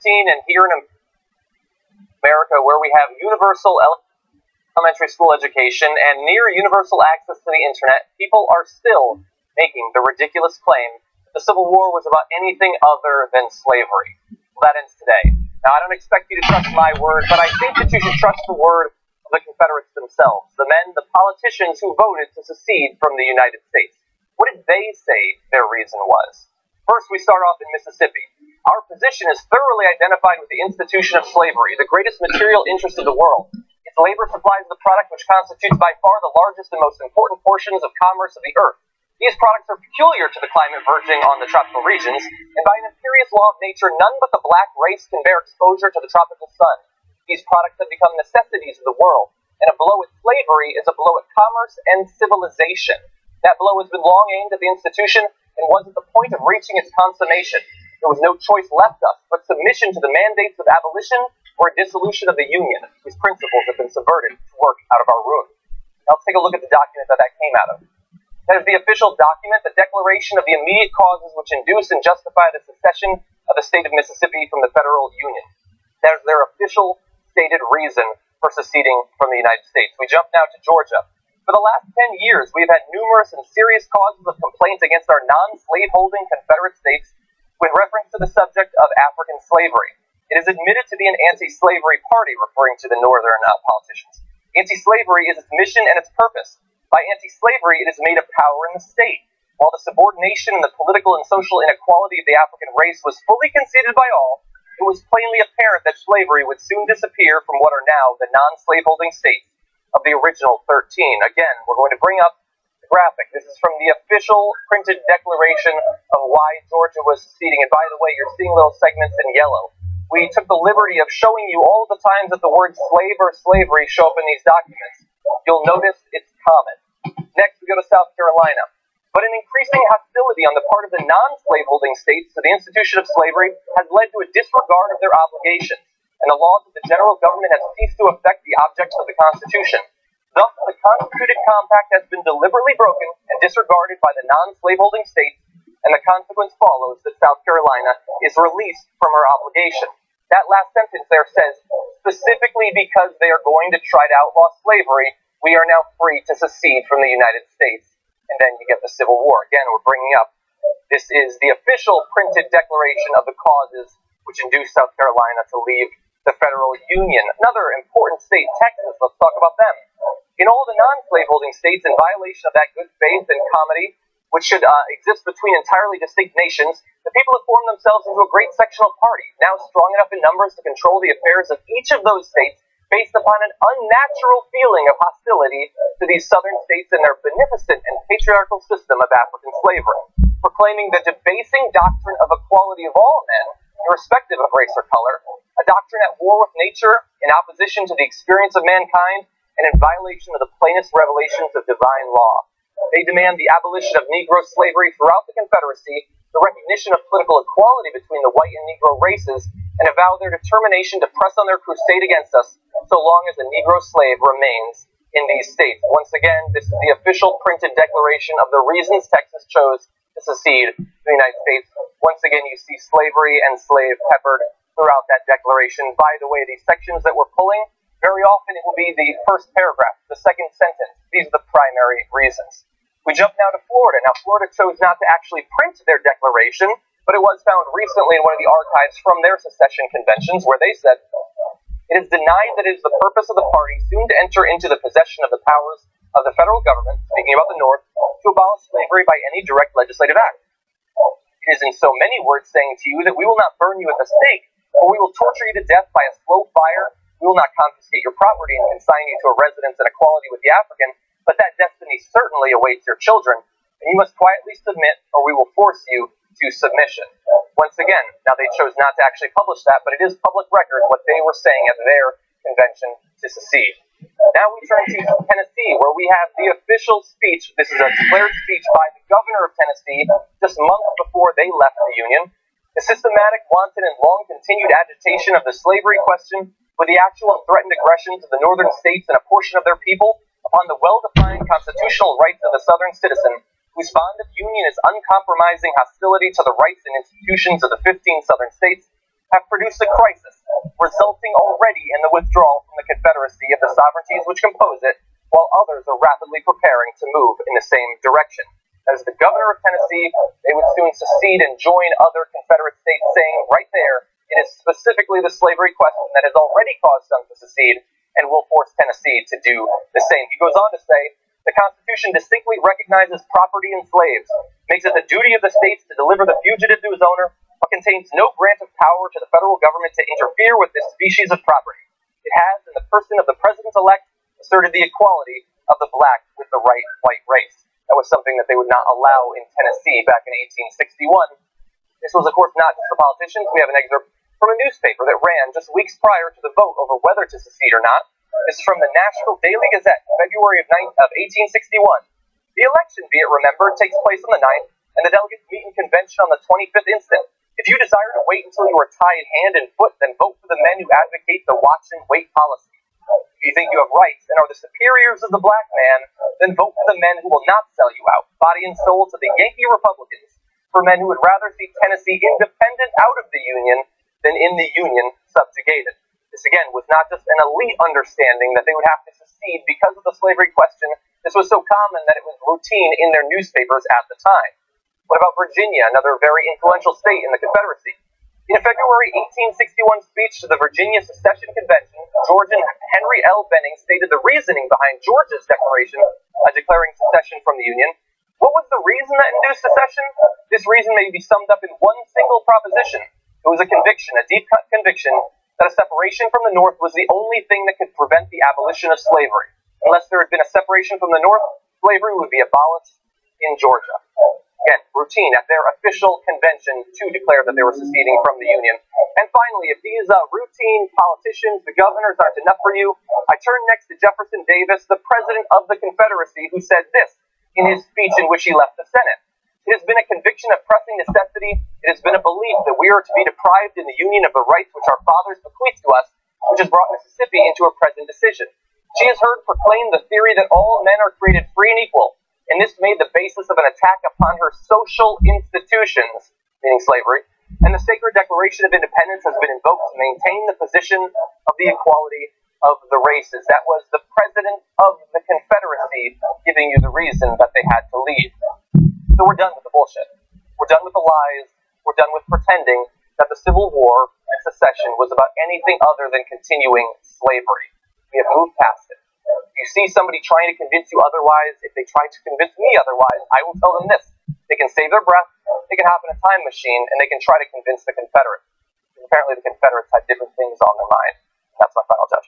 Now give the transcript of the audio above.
and here in America, where we have universal elementary school education and near universal access to the internet, people are still making the ridiculous claim that the Civil War was about anything other than slavery. Well, that ends today. Now, I don't expect you to trust my word, but I think that you should trust the word of the Confederates themselves, the men, the politicians who voted to secede from the United States. What did they say their reason was? First, we start off in Mississippi. Our position is thoroughly identified with the institution of slavery, the greatest material interest of the world. Its labor supplies the product which constitutes by far the largest and most important portions of commerce of the earth. These products are peculiar to the climate verging on the tropical regions, and by an imperious law of nature, none but the black race can bear exposure to the tropical sun. These products have become necessities of the world, and a blow at slavery is a blow at commerce and civilization. That blow has been long aimed at the institution and was at the point of reaching its consummation. There was no choice left us but submission to the mandates of abolition or a dissolution of the Union, whose principles have been subverted to work out of our ruin. Now let's take a look at the document that came out of. That is the official document, the Declaration of the Immediate Causes which induce and justify the secession of the state of Mississippi from the federal Union. That is their official stated reason for seceding from the United States. We jump now to Georgia. For the last 10 years, we've had numerous and serious causes of complaint against our non-slave-holding Confederate states with reference to the subject of African slavery. It is admitted to be an anti-slavery party, referring to the northern politicians. Anti-slavery is its mission and its purpose. By anti-slavery, it is made a power in the state. While the subordination and the political and social inequality of the African race was fully conceded by all, it was plainly apparent that slavery would soon disappear from what are now the non-slave-holding states of the original 13. Again, we're going to bring up the graphic. This is from the official printed declaration of why Georgia was seceding. And by the way, you're seeing little segments in yellow. We took the liberty of showing you all the times that the words slave or slavery show up in these documents. You'll notice it's common. Next, we go to South Carolina. But an increasing hostility on the part of the non-slave-holding states to the institution of slavery has led to a disregard of their obligations, and the laws of the general government have ceased to affect the objects of the Constitution. Thus, the constituted compact has been deliberately broken and disregarded by the non-slave-holding states, and the consequence follows that South Carolina is released from her obligation. That last sentence there says, specifically because they are going to try to outlaw slavery, we are now free to secede from the United States. And then you get the Civil War. Again, we're bringing up, this is the official printed declaration of the causes which induced South Carolina to leave the federal union. Another important state, Texas, let's talk about them. In all the non-slaveholding states, in violation of that good faith and comity which should exist between entirely distinct nations, the people have formed themselves into a great sectional party, now strong enough in numbers to control the affairs of each of those states, based upon an unnatural feeling of hostility to these southern states and their beneficent and patriarchal system of African slavery, proclaiming the debasing doctrine of equality of all men, irrespective of race or color, a doctrine at war with nature, in opposition to the experience of mankind, and in violation of the plainest revelations of divine law. They demand the abolition of Negro slavery throughout the Confederacy, the recognition of political equality between the white and Negro races, and avow their determination to press on their crusade against us so long as a Negro slave remains in these states. Once again, this is the official printed declaration of the reasons Texas chose to secede from the United States. Once again, you see slavery and slave peppered throughout that declaration. By the way, these sections that we're pulling, very often it will be the first paragraph, the second sentence. These are the primary reasons. We jump now to Florida. Now, Florida chose not to actually print their declaration, but it was found recently in one of the archives from their secession conventions where they said, it is denied that it is the purpose of the party soon to enter into the possession of the powers of the federal government, speaking about the North, to abolish slavery by any direct legislative act. It is in so many words saying to you that we will not burn you at the stake, but we will torture you to death by a slow fire. We will not confiscate your property and consign you to a residence in equality with the African, but that destiny certainly awaits your children, and you must quietly submit, or we will force you to submission. Once again, now they chose not to actually publish that, but it is public record what they were saying at their convention to secede. Now we turn to Tennessee, where we have the official speech. This is a declared speech by the governor of Tennessee just months before they left the Union. The systematic, wanton, and long-continued agitation of the slavery question with the actual and threatened aggressions of the northern states and a portion of their people upon the well-defined constitutional rights of the southern citizen, whose bond of union is uncompromising hostility to the rights and institutions of the 15 southern states, have produced a crisis, resulting already in the withdrawal from the Confederacy of the sovereignties which compose it, while others are rapidly preparing to move in the same direction. As the governor of Tennessee, they would soon secede and join other Confederate states, saying right there, it is specifically the slavery question that has already caused some to secede and will force Tennessee to do the same. He goes on to say, the Constitution distinctly recognizes property in slaves, makes it the duty of the states to deliver the fugitive to his owner, but contains no grant of power to the federal government to interfere with this species of property. It has, in the person of the president-elect, asserted the equality of the black with the white race. That was something that they would not allow in Tennessee back in 1861. This was, of course, not just the politicians. We have an excerpt from a newspaper that ran just weeks prior to the vote over whether to secede or not. This is from the Nashville Daily Gazette, February of 1861. The election, be it remembered, takes place on the 9th, and the delegates meet in convention on the 25th instant. If you desire to wait until you are tied hand and foot, then vote for the men who advocate the watch and wait policy. If you think you have rights and are the superiors of the black man, then vote for the men who will not sell you out, body and soul, to the Yankee Republicans, for men who would rather see Tennessee independent out of the Union than in the Union subjugated. This, again, was not just an elite understanding that they would have to secede because of the slavery question. This was so common that it was routine in their newspapers at the time. What about Virginia, another very influential state in the Confederacy? In a February 1861 speech to the Virginia Secession Convention, Georgian Henry L. Benning stated the reasoning behind Georgia's declaration declaring secession from the Union. What was the reason that induced secession? This reason may be summed up in one single proposition. It was a conviction, a deep-cut conviction, that a separation from the North was the only thing that could prevent the abolition of slavery. Unless there had been a separation from the North, slavery would be abolished in Georgia. Again, routine at their official convention to declare that they were seceding from the Union. And finally, if these routine politicians, the governors, aren't enough for you, I turn next to Jefferson Davis, the president of the Confederacy, who said this in his speech in which he left the Senate. It has been a conviction of pressing necessity. It has been a belief that we are to be deprived in the Union of the rights which our fathers bequeathed to us, which has brought Mississippi into a present decision. She has heard proclaim the theory that all men are created free and equal, and this made the basis of an attack upon her social institutions, meaning slavery, and the sacred Declaration of Independence has been invoked to maintain the position of the equality of the races. That was the president of the Confederacy giving you the reason that they had to leave. So we're done with the bullshit. We're done with the lies. We're done with pretending that the Civil War and secession was about anything other than continuing slavery. We have moved past it. If you see somebody trying to convince you otherwise, if they try to convince me otherwise, I will tell them this. They can save their breath, they can hop in a time machine, and they can try to convince the Confederates. Because apparently the Confederates had different things on their mind. That's my final judgment.